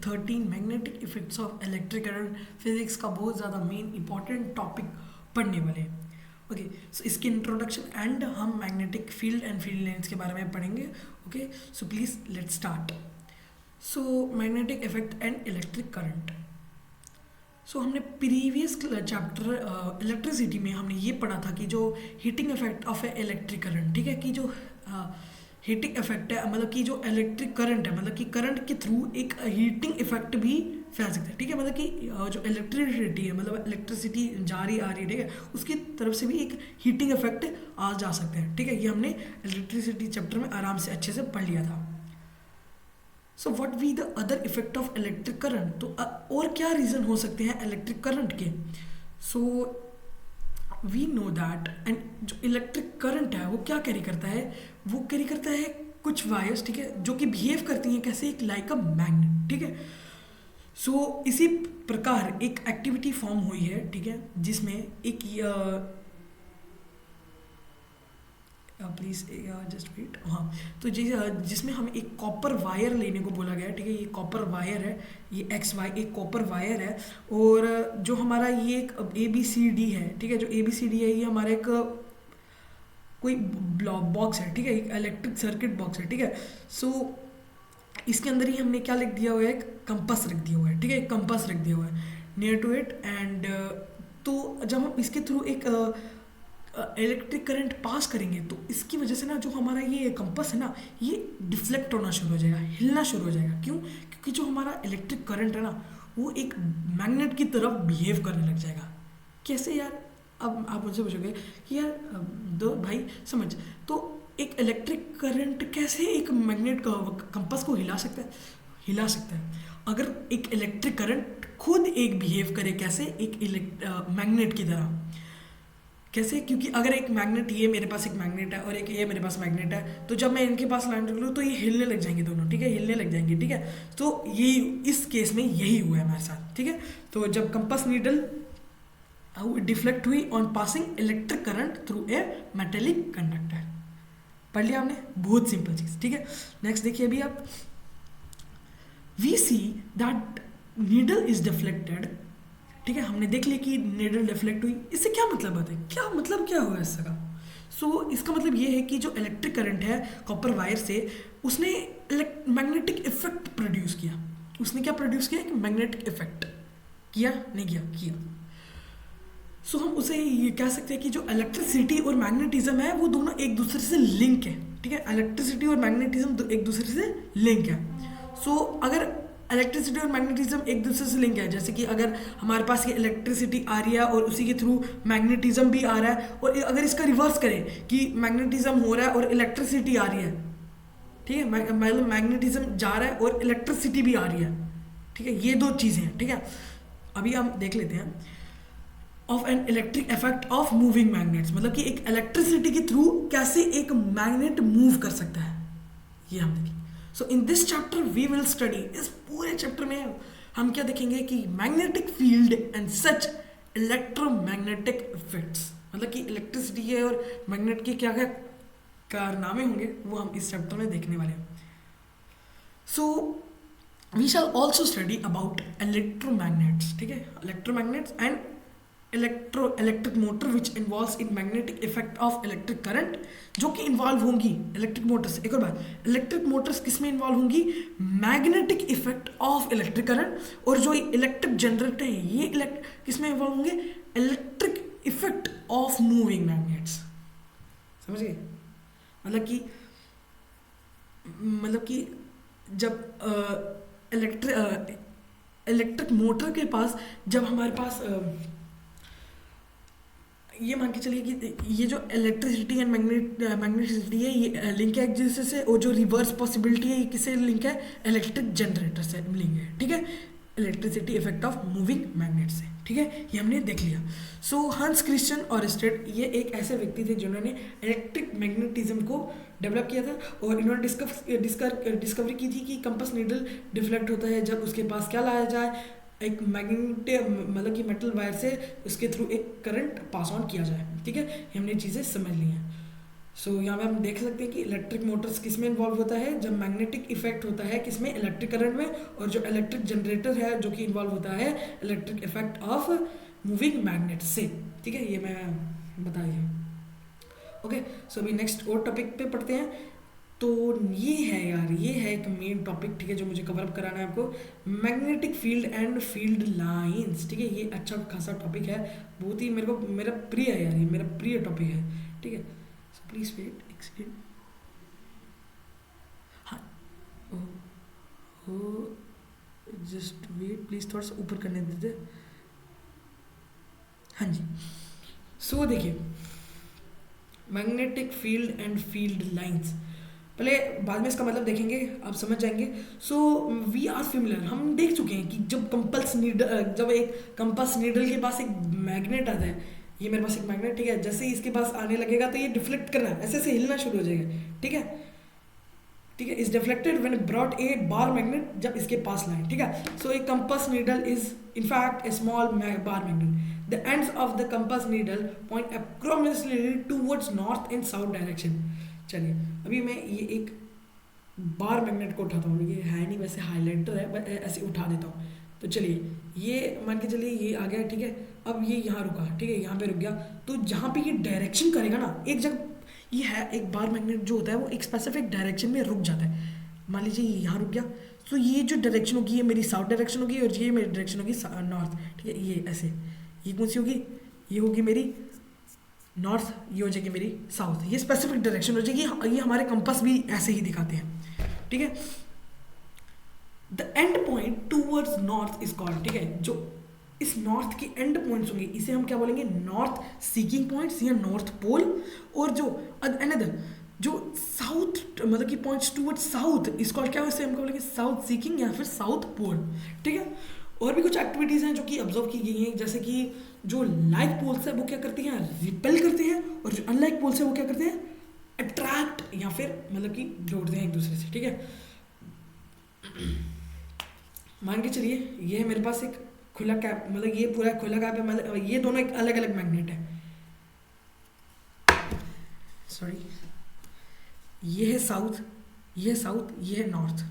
13 magnetic effects of electric current physics का बहुत ज़्यादा मेन इंपॉर्टेंट टॉपिक पढ़ने वाले हैं। ओके, सो इसके इंट्रोडक्शन एंड हम magnetic field and field lines के बारे में पढ़ेंगे। Okay, so please let's start. So magnetic effect and electric current. So हमने प्रीवियस चैप्टर इलेक्ट्रिसिटी में हमने ये पढ़ा था कि जो heating effect of A electric current, ठीक है, कि जो हीटिंग इफेक्ट है मतलब कि जो इलेक्ट्रिक करंट है मतलब कि करंट के थ्रू एक हीटिंग इफेक्ट भी फैल सकता है। ठीक है, मतलब कि जो इलेक्ट्रिसिटी है मतलब इलेक्ट्रिसिटी जा रही आ रही है, ठीक है, उसकी तरफ से भी एक हीटिंग इफेक्ट आ जा सकता है। ठीक है, ये हमने इलेक्ट्रिसिटी चैप्टर में आराम से अच्छे से पढ़ लिया था। So what be the other effect of electric current, तो और क्या रीज़न हो सकते हैं इलेक्ट्रिक करंट के। So we know that and जो इलेक्ट्रिक करंट है वो क्या कैरी करता है, वो कैरी करता है कुछ वायर्स, ठीक है, जो कि बिहेव करती हैं कैसे, एक लाइक अ मैग्नेट। ठीक है, सो इसी प्रकार एक एक्टिविटी फॉर्म हुई है, ठीक है, जिसमें एक प्लीज़ जस्ट वेट, हाँ, तो जिसमें हमें एक कॉपर वायर लेने को बोला गया है। ठीक है, ये कॉपर वायर है, ये एक्स वाई एक कॉपर वायर है, और जो हमारा ये एक ABCD है, ठीक है, जो ABCD है ये हमारा एक कोई बॉक्स है, ठीक है, एक इलेक्ट्रिक सर्किट बॉक्स है। ठीक है, सो इसके अंदर ही हमने क्या लिख दिया हुआ है, एक कंपास रख दिया हुआ है। ठीक है, एक कंपास रख दिया हुआ है नियर टू इट, एंड तो जब हम इसके थ्रू एक इलेक्ट्रिक करंट पास करेंगे तो इसकी वजह से ना जो हमारा ये कंपास है ना ये डिफ्लेक्ट होना शुरू हो जाएगा, हिलना शुरू हो जाएगा। क्यों? क्योंकि जो हमारा इलेक्ट्रिक करंट है ना वो एक मैग्नेट की तरफ बिहेव करने लग जाएगा। कैसे यार? अब आप मुझसे पूछोगे कि यार दो भाई समझ, तो एक इलेक्ट्रिक करंट कैसे एक मैग्नेट का कंपास को हिला सकता है? हिला सकता है अगर एक इलेक्ट्रिक करंट खुद एक बिहेव करे, कैसे, एक मैग्नेट की तरह। कैसे? क्योंकि अगर एक मैग्नेट, ये मेरे पास एक मैग्नेट है और एक ये मेरे पास मैग्नेट है, तो जब मैं इनके पास लैंड कर लूँ तो ये हिलने लग जाएंगे दोनों। ठीक है, हिलने लग जाएंगे। ठीक है, तो ये इस केस में यही हुआ है हमारे साथ। ठीक है, तो जब कंपास नीडल डिफ्लेक्ट हुई on passing electric current through a metallic conductor. पढ़ लिया हमने, बहुत सिंपल चीज। ठीक है, नेक्स्ट देखिए अभी आप, we see that needle is deflected. ठीक है, हमने देख लिया कि नीडल डिफ्लेक्ट हुई। इससे क्या मतलब होता है, क्या मतलब क्या हुआ इसका? सो इसका मतलब ये है कि जो इलेक्ट्रिक करंट है कॉपर वायर से, उसने मैग्नेटिक इफेक्ट प्रोड्यूस किया। उसने क्या प्रोड्यूस किया? एक मैग्नेटिक इफेक्ट। किया? नहीं किया? किया। सो हम उसे ये कह सकते हैं कि जो इलेक्ट्रिसिटी और मैग्नेटिज्म है वो दोनों एक दूसरे से लिंक है। ठीक है, इलेक्ट्रिसिटी और मैग्नेटिज्म एक दूसरे से लिंक है। सो अगर इलेक्ट्रिसिटी और मैग्नेटिज्म एक दूसरे से लिंक है, जैसे कि अगर हमारे पास ये इलेक्ट्रिसिटी आ रही है और उसी के थ्रू मैग्नेटिज्म भी आ रहा है, और अगर इसका रिवर्स करें कि मैग्नेटिज्म हो रहा है और इलेक्ट्रिसिटी आ रही है, ठीक है, मतलब मैग्नेटिज्म जा रहा है और इलेक्ट्रिसिटी भी आ रही है। ठीक है, ये दो चीज़ें हैं। ठीक है, अभी हम देख लेते हैं of an electric effect of moving magnets, मतलब कि एक इलेक्ट्रिसिटी के थ्रू कैसे एक मैग्नेट मूव कर सकता है, ये हम देखेंगे। So in this chapter we will study, इस पूरे चैप्टर में हम क्या देखेंगे कि magnetic field and such electromagnetic effects, मतलब कि इलेक्ट्रिसिटी है और मैग्नेट के क्या क्या कारनामे होंगे वो हम इस चैप्टर में देखने वाले हैं। So we shall also study about electromagnets. ठीक है, electromagnets and electric motor which involves in magnetic effect of electric current, जो कि इन्वॉल्व होंगी इलेक्ट्रिक मोटर्स। एक और बात, इलेक्ट्रिक मोटर्स किस में इन्वॉल्व होंगी? Magnetic effect of electric current. और जो इलेक्ट्रिक जनरेटर है ये किस में इन्वॉल्व होंगे? Electric effect of moving magnets. समझ गए? मतलब कि जब इलेक्ट्रिक मोटर के पास, जब हमारे पास ये मान के चलिए कि ये जो इलेक्ट्रिसिटी एंड मैग्नेटिसिटी है ये लिंक है एक दूसरे से, और जो रिवर्स पॉसिबिलिटी है ये किससे लिंक है? इलेक्ट्रिक जनरेटर से लिंक है। ठीक है, electricity effect of moving magnet से। ठीक है, ये हमने देख लिया। सो हंस क्रिश्चियन ऑरस्टेड, ये एक ऐसे व्यक्ति थे जिन्होंने इलेक्ट्रिक मैग्नेटिज्म को डेवलप किया था, और इन्होंने डिस्कवरी की थी कि कंपास नीडल डिफ्लेक्ट होता है जब उसके पास क्या लाया जाए, एक मैग्नेट मतलब कि मेटल वायर से उसके थ्रू एक करंट पास ऑन किया जाए। ठीक है, ये हमने चीज़ें समझ ली हैं। सो यहाँ पे हम देख सकते हैं कि इलेक्ट्रिक मोटर्स किस में इन्वॉल्व होता है, जब मैग्नेटिक इफेक्ट होता है किसमें, इलेक्ट्रिक करंट में, और जो इलेक्ट्रिक जनरेटर है जो कि इन्वॉल्व होता है electric effect of moving magnet से। ठीक है, ये मैं बता दिया। ओके, सो अभी नेक्स्ट और टॉपिक पे पढ़ते हैं। तो ये है यार, ये है एक मेन टॉपिक, ठीक है, जो मुझे कवर अप कराना है आपको, magnetic field and field lines. ठीक है, ये अच्छा खासा टॉपिक है, बहुत ही मेरे को मेरा प्रिय है यार, ये मेरा प्रिय टॉपिक है। ठीक है, सो प्लीज वेट एक सेकेंड। हाँ, ओ जस्ट वेट प्लीज, थोड़ा सा ऊपर करने देते। हाँ जी, सो देखिए, magnetic field and field lines, पहले बाद में इसका मतलब देखेंगे, आप समझ जाएंगे। सो वी आर फेमिलियर, हम देख चुके हैं कि जब कंपल्स नीडल, जब एक कंपास नीडल के पास एक मैग्नेट आता है, ये मेरे पास एक मैग्नेट, ठीक है, जैसे ही इसके पास आने लगेगा तो ये डिफ्लेक्ट करना है, ऐसे ऐसे हिलना शुरू हो जाएगा। ठीक है, ठीक है, is deflected when brought a bar magnet, जब इसके पास लाए। ठीक है, so a compass needle is in fact a small bar magnet. The ends of the compass needle point approximately towards north and south direction. चलिए, अभी मैं ये एक बार मैग्नेट को उठाता हूँ, ये है नहीं वैसे, हाईलाइटर है, बट ऐसे उठा देता हूँ। तो चलिए, ये मान के चलिए ये आ गया। ठीक है, अब ये यहाँ रुका, ठीक है, यहाँ पे रुक गया। तो जहाँ पे ये डायरेक्शन करेगा ना, एक जगह ये है, एक बार मैग्नेट जो होता है वो एक स्पेसिफिक डायरेक्शन में रुक जाता है। मान लीजिए ये यहाँ रुक गया, तो ये जो डायरेक्शन होगी ये मेरी साउथ डायरेक्शन होगी, और ये मेरी डायरेक्शन होगी नॉर्थ। ठीक है, ये ऐसे, ये कौन सी होगी, ये होगी मेरी नॉर्थ, ये हो जाएगी मेरी साउथ, ये स्पेसिफिक डायरेक्शन हो जाएगी। ये हमारे कंपास भी ऐसे ही दिखाते हैं। ठीक है, the end point towards north is called, ठीक है, जो इस नॉर्थ के एंड पॉइंट्स होंगे इसे हम क्या बोलेंगे, नॉर्थ सीकिंग पॉइंट्स या नॉर्थ पोल। और जो अनदर जो साउथ मतलब कि पॉइंट्स टूवर्ड्स साउथ इस कॉल्ड क्या, इसे हम बोलेंगे साउथ सीकिंग या फिर साउथ पोल। ठीक है, और भी कुछ एक्टिविटीज़ हैं जो कि ऑब्जर्व की गई हैं, जैसे कि जो लाइक पोल्स है वो क्या करती हैं, रिपेल करते हैं, और जो अनलाइक पोल्स है वो क्या करते हैं, अट्रैक्ट या फिर मतलब कि जोड़ते हैं एक दूसरे से। ठीक है, मान के चलिए ये है मेरे पास एक खुला कैप, मतलब ये पूरा खुला कैप है, मतलब ये दोनों एक अलग अलग मैग्नेट है। सॉरी, ये है साउथ, ये है साउथ, ये है नॉर्थ,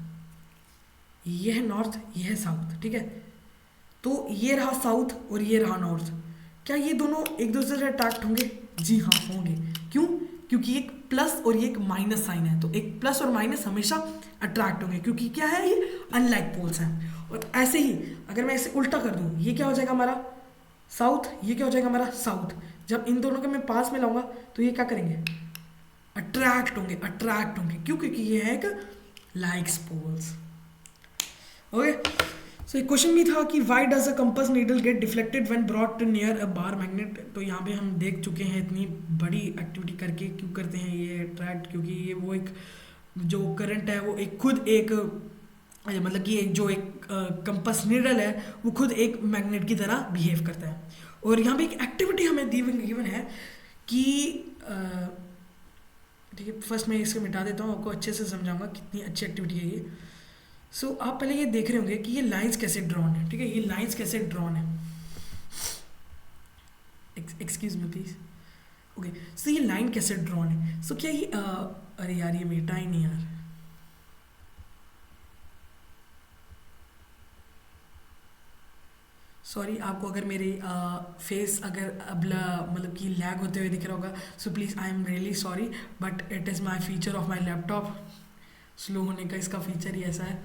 ये है नॉर्थ, ये है साउथ। ठीक है, तो ये रहा साउथ और ये रहा नॉर्थ, क्या ये दोनों एक दूसरे से अट्रैक्ट होंगे? जी हाँ, होंगे। क्यों? क्योंकि एक प्लस और ये एक माइनस साइन है, तो एक प्लस और माइनस हमेशा अट्रैक्ट होंगे, क्योंकि क्या है, ये अनलाइक पोल्स हैं। और ऐसे ही अगर मैं इसे उल्टा कर दूँ, ये क्या हो जाएगा हमारा साउथ, ये क्या हो जाएगा हमारा साउथ। जब इन दोनों के मैं पास में लाऊंगा तो ये क्या करेंगे, अट्रैक्ट होंगे, अट्रैक्ट होंगे। क्यों? क्योंकि ये है एक लाइक्स पोल्स। ओके, सो एक क्वेश्चन भी था कि why does a compass needle get deflected when brought near a bar magnet. तो यहाँ पे हम देख चुके हैं इतनी बड़ी एक्टिविटी करके क्यों करते हैं ये अट्रैक्ट, क्योंकि ये वो एक जो करंट है वो एक खुद एक मतलब कि जो एक कंपास नीडल है वो खुद एक मैग्नेट की तरह बिहेव करता है। और यहाँ पे एक एक्टिविटी हमें गिवन है कि ठीक है, फर्स्ट मैं इसको मिटा देता हूँ, आपको अच्छे से समझाऊंगा कितनी अच्छी एक्टिविटी है ये। सो आप पहले ये देख रहे होंगे कि ये लाइंस कैसे ड्रॉन है। ठीक है, ये लाइंस कैसे ड्रॉन है, एक्सक्यूज मी प्लीज। ओके, सो ये लाइन कैसे ड्रॉन है। सो क्या ये अरे यार ये मिटा ही नहीं यार, सॉरी, आपको अगर मेरे फेस अगर मतलब कि लैग होते हुए दिख रहा होगा, so please I am really sorry, but it is my feature of my laptop, slow होने का इसका फीचर ही ऐसा है।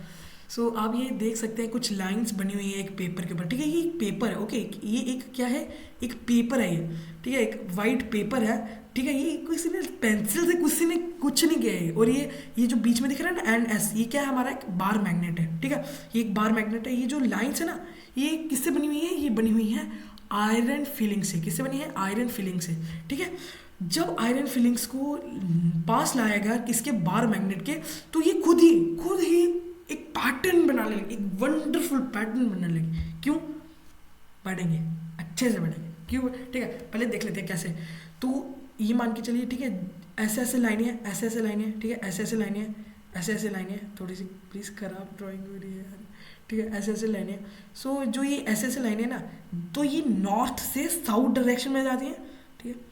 सो आप ये देख सकते हैं कुछ लाइंस बनी हुई है एक पेपर के ऊपर। ठीक है, ये एक पेपर है। ओके, ये एक क्या है, एक पेपर है ये। ठीक है, एक वाइट पेपर है। ठीक है, ये किसी ने पेंसिल से कुछ नहीं किया है। और ये जो बीच में दिख रहा है ना एंड एस, ये क्या है, हमारा एक बार मैग्नेट है। ठीक है, ये एक बार मैग्नेट है। ये जो लाइंस है ना, ये किससे बनी हुई है, ये बनी हुई है आयरन फिलिंग से। किससे बनी है, आयरन फिलिंग से। ठीक है, जब आयरन फिलिंग्स को पास लाएगा किसके, बार मैग्नेट के, तो ये खुद ही एक पैटर्न बनाने लगे, एक वंडरफुल पैटर्न बनाने लगे। क्यों बढ़ेंगे, अच्छे से बढ़ेंगे। क्यों? ठीक है, पहले देख लेते हैं कैसे। तो ये मान के चलिए, ठीक है, ऐसे ऐसे लाइनें हैं, ऐसे ऐसे लाइनें हैं। ठीक है, ऐसे ऐसे लाइनें हैं, ऐसे ऐसे लाइनें हैं। थोड़ी सी प्लीज़ खराब ड्राइंग हो रही है यार। ठीक है, ऐसे ऐसे लाइनें हैं। सो जो ये ऐसे ऐसे लाइनें हैं ना, तो ये नॉर्थ से साउथ डायरेक्शन में जाती हैं। ठीक है,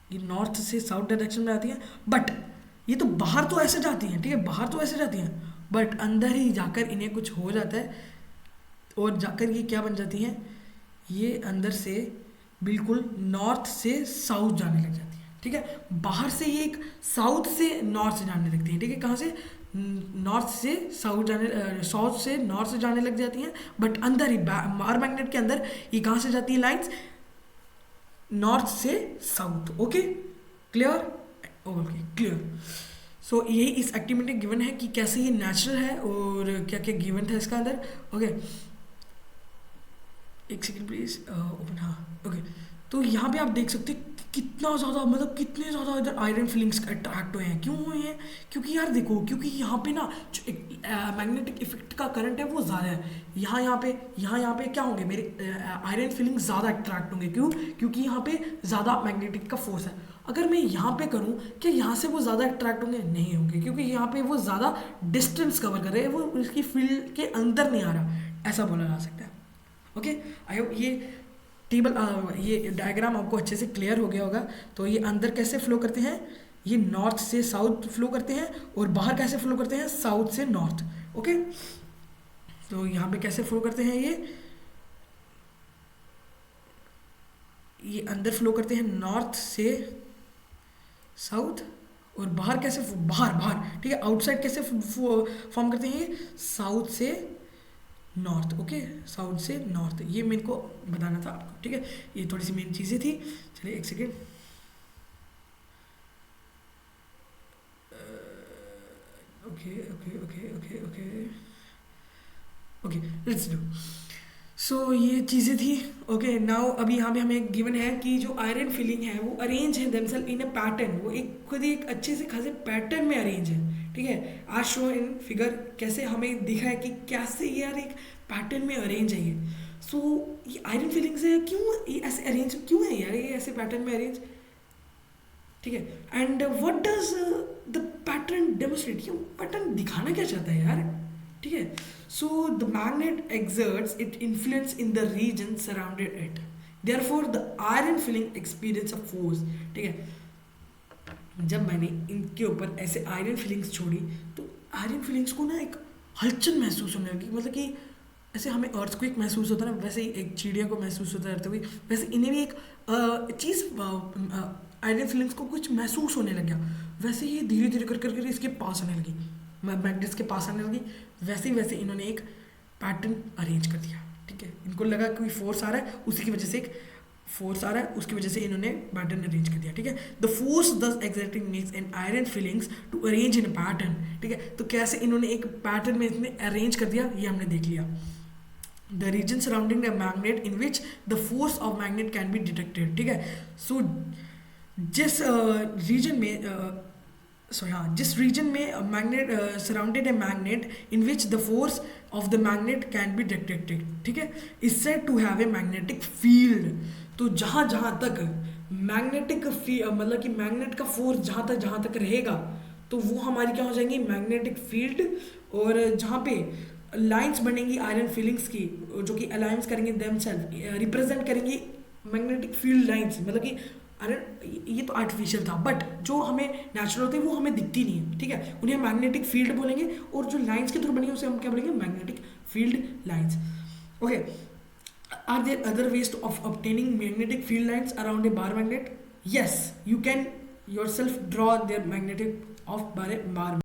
ये नॉर्थ से साउथ डायरेक्शन में आती हैं, बट ये तो बाहर तो ऐसे जाती हैं, ठीक है, बाहर तो ऐसे जाती हैं, बट अंदर ही जाकर इन्हें कुछ हो जाता है और जाकर ये क्या बन जाती हैं, ये अंदर से बिल्कुल नॉर्थ से साउथ जाने लग जाती है, ठीक है। बाहर से ये एक साउथ से नॉर्थ से जाने लगती है, ठीक है, कहाँ से, नॉर्थ से साउथ जाने, साउथ से नॉर्थ से जाने लग जाती हैं, बट अंदर ही बार मैग्नेट के अंदर ये कहाँ से जाती है लाइंस, नॉर्थ से south. Okay, clear, okay clear. So यही इस एक्टिविटी गिवन है कि कैसे ये नेचुरल है और क्या क्या गिवन था इसका अंदर। ओके, एक सेकेंड प्लीज, ओपन, हाँ ओके। तो यहाँ पे आप देख सकते हैं कितना ज़्यादा, मतलब कितने ज़्यादा इधर आयरन फीलिंग्स अट्रैक्ट हुए हैं। क्यों हुए हैं, क्योंकि यार देखो, क्योंकि यहाँ पे ना जो एक मैग्नेटिक इफेक्ट का करंट है वो ज़्यादा है। यहाँ पे क्या होंगे, मेरे आयरन फीलिंग्स ज़्यादा अट्रैक्ट होंगे। क्यों, क्योंकि यहाँ पे ज़्यादा मैग्नेटिक का फोर्स है। अगर मैं यहाँ पे करूँ, क्या यहाँ से वो ज़्यादा अट्रैक्ट होंगे, नहीं होंगे, क्योंकि यहाँ पे वो ज़्यादा डिस्टेंस कवर कर रहे हैं, वो उसकी फील्ड के अंदर नहीं आ रहा, ऐसा बोला जा सकता है। ओके, आई होप ये टेबल, ये डायग्राम आपको अच्छे से क्लियर हो गया होगा। तो ये अंदर कैसे फ्लो करते हैं, ये नॉर्थ से साउथ फ्लो करते हैं, और बाहर कैसे फ्लो करते हैं, साउथ से नॉर्थ। ओके, तो यहाँ पे कैसे फ्लो करते हैं, ये अंदर फ्लो करते हैं नॉर्थ से साउथ, और बाहर कैसे, बाहर बाहर, ठीक है, आउटसाइड कैसे फॉर्म करते हैं, ये साउथ से नॉर्थ। ओके, साउथ से नॉर्थ, ये मेरे को बताना था आपको, ठीक है। ये थोड़ी सी मेन चीज़ें थी। चलिए एक second, okay okay okay okay okay okay, let's do. So ये चीज़ें थी। ओके, नाउ अभी यहाँ पे हमें गिवन है कि जो आयरन फिलिंग है वो अरेंज है देमसेल्फ इन अ पैटर्न, वो एक खुद ही एक अच्छे से खासे पैटर्न में अरेंज है, ठीक है। आज शो इन फिगर कैसे हमें दिखा है कि कैसे यार एक पैटर्न में अरेंज है ये। सो ये आयरन फिलिंग्स है, क्यों ये ऐसे अरेंज क्यों है यार, ये ऐसे पैटर्न में अरेंज, ठीक है। And what does the pattern demonstrate, ये पैटर्न दिखाना क्या चाहता है यार, ठीक है। So the magnet exerts its influence in the region surrounded it, therefore the iron filling experience a force, ठीक है। जब मैंने इनके ऊपर ऐसे आयरन फिलिंग्स छोड़ी तो आयरन फिलिंग्स को ना एक हलचल महसूस होने लगी, मतलब कि ऐसे हमें अर्थक्वेक महसूस होता है ना, वैसे ही एक चिड़िया को महसूस होता है अर्थक्वेक, वैसे इन्हें भी एक चीज़ आयरन फिलिंग्स को कुछ महसूस होने लग गया। वैसे ही धीरे धीरे कर कर इसके पास आने लगी, मैग्नेट्स के पास आने लगी, वैसे ही वैसे इन्होंने एक पैटर्न अरेंज कर दिया, ठीक है। इनको लगा कोई फोर्स आ रहा है, उसी की वजह से एक फोर्स आ रहा है, उसकी वजह से इन्होंने पैटर्न अरेंज कर दिया, ठीक है। The force this exerting makes an iron filings to arrange in pattern, ठीक है। तो कैसे इन्होंने एक पैटर्न में इसमें अरेंज कर दिया, ये हमने देख लिया। The region surrounding the magnet in which the force of magnet can be detected, ठीक है। सो जिस रीजन में जिस रीजन में magnet surrounded a magnet in which the force of the magnet can be detected, ठीक है, is said to have a magnetic field. तो जहाँ जहाँ तक मैग्नेटिक मतलब कि मैग्नेट का फोर्स जहाँ तक रहेगा तो वो हमारी क्या हो जाएंगी, मैग्नेटिक फील्ड। और जहाँ पे लाइंस बनेंगी आयरन फीलिंग्स की, जो कि अलाइंस करेंगे देमसेल्फ, रिप्रेजेंट करेंगी मैग्नेटिक फील्ड लाइंस, मतलब कि अरे ये तो आर्टिफिशियल था, बट जो हमें नेचुरल होती है वो हमें दिखती नहीं है, ठीक है। उन्हें मैग्नेटिक फील्ड बोलेंगे, और जो लाइंस के थ्रू बनेंगे उसे हम क्या बोलेंगे, magnetic field lines. Okay, are there other ways of obtaining magnetic field lines around a bar magnet? Yes, you can yourself draw their magnetic of bar